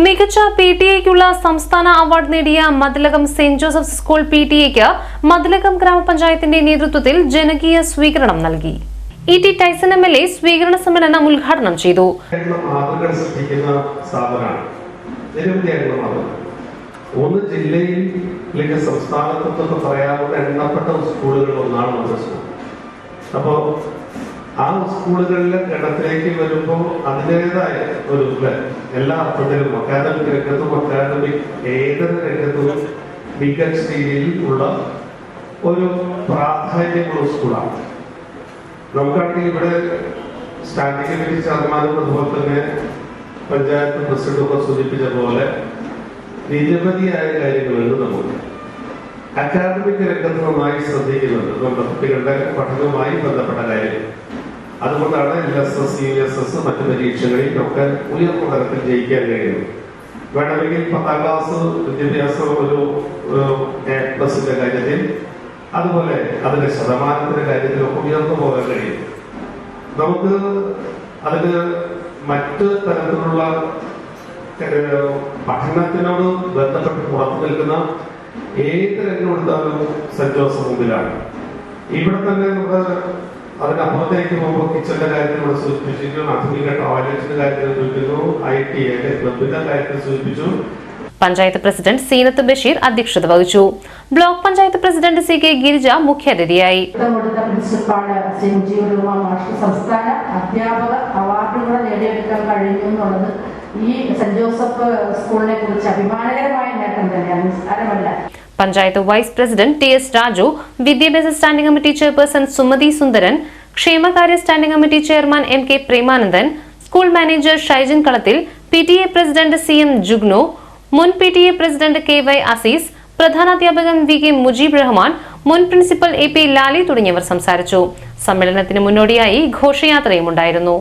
മികച്ച PTA-ക്കുള്ള സംസ്ഥാന അവാർഡ് നേടിയ മതിലകം സെന്റ് ജോസഫ്സ് സ്കൂൾ PTA-ക്ക് മതിലകം ഗ്രാമപഞ്ചായത്തിന്റെ നേതൃത്വത്തിൽ ജനകീയ സ്വീകരണം നൽകി. E.T. ടൈസൺ MLA സ്വീകരണ സമ്മേളനം ഉദ്ഘാടനം ചെയ്തു. ഒന്ന് ജില്ലയിൽ സംസ്ഥാനത്തൊക്കെ പറയാവുന്ന എണ്ണപ്പെട്ട സ്കൂളുകൾ ഒന്നാണ് നമ്മുടെ സ്കൂൾ. അപ്പോൾ ആ സ്കൂളുകളിലെ ഗണത്തിലേക്ക് വരുമ്പോൾ അതിൻ്റെതായ ഒരു എല്ലാ അർത്ഥത്തിലും അക്കാദമിക് രംഗത്തും അക്കാദമിക് ഏതൊരു രംഗത്തും മികച്ച രീതിയിൽ ഉള്ള ഒരു പ്രാധാന്യമുള്ള സ്കൂളാണ്. നമുക്കാണെങ്കിൽ ഇവിടെ സ്റ്റാൻഡിംഗ് കമ്മിറ്റി ചെയർമാനും അതുപോലെ തന്നെ പഞ്ചായത്ത് പ്രസിഡന്റൊക്കെ സൂചിപ്പിച്ച പോലെ നിരവധിയായ കാര്യങ്ങളുണ്ട്. നമുക്ക് അക്കാദമിക് രംഗത്ത് നന്നായി ശ്രദ്ധിക്കുന്നുണ്ട് നമ്മുടെ കുട്ടികളുടെ പഠനവുമായി ബന്ധപ്പെട്ട കാര്യങ്ങൾ. അതുകൊണ്ടാണ് LSS, USS മറ്റു പരീക്ഷകളിൽ ഒക്കെ ഉയർന്ന തലത്തിൽ ജയിക്കാൻ കഴിയുന്നത്. വേണമെങ്കിൽ 10ാം ക്ലാസ് വിദ്യാഭ്യാസം ഒരു A+ കാര്യത്തിൽ, അതുപോലെ അതിന്റെ ശതമാനത്തിന്റെ കാര്യത്തിലൊക്കെ ഉയർന്നു പോകാൻ കഴിയും. നമുക്ക് അതിന് മറ്റ് തരത്തിലുള്ള പഠനത്തിനോട് ബന്ധപ്പെട്ട് പുറത്തു നിൽക്കുന്ന ഏത് രംഗം എടുത്താലും സെന്റ് ജോസഫ് മുമ്പിലാണ്. ഇവിടെ തന്നെ നമ്മുടെ അതിനപ്പുറത്തേക്ക് പോകുമ്പോൾ കിച്ചന്റെ കാര്യത്തിൽ ഇവിടെ സൂചിപ്പിച്ചിരിക്കുന്നു, ആധുനിക ടോയ്ലറ്റിന്റെ കാര്യത്തിൽ സൂചിപ്പിച്ചു, IT ക്ലബിന്റെ കാര്യത്തിൽ സൂചിപ്പിച്ചു. പഞ്ചായത്ത് പ്രസിഡന്റ് സീനത്ത് ബഷീർ അധ്യക്ഷത വഹിച്ചു. Block panchayat president CK Girija മുഖ്യാതിഥിയായി. സംസ്ഥാന അധ്യാപക അവാർഡുകൾ നേടിയെടുക്കാൻ കഴിഞ്ഞു എന്നുള്ളത് ഈ സെന്റ് ജോസഫ് സ്കൂളിനെ കുറിച്ച് അഭിമാനകരമായ നേട്ടം തന്നെയാണ്, നിസ്സാരമല്ല. Panchayat vice president TS Raju, വിദ്യാഭ്യാസ standing committee chairperson Sumathi Sundaran, ക്ഷേമകാര്യ standing committee chairman MK Premanandan, school manager Shaijin Kalathil, PTA president CM Jugnu, മുൻ PTA പ്രസിഡന്റ് KY അസീസ്, പ്രധാനാധ്യാപകൻ VK മുജീബ് റഹ്മാൻ, മുൻ പ്രിൻസിപ്പൽ AP ലാലി തുടങ്ങിയവർ സംസാരിച്ചു. സമ്മേളനത്തിന് മുന്നോടിയായി ഘോഷയാത്രയും ഉണ്ടായിരുന്നു.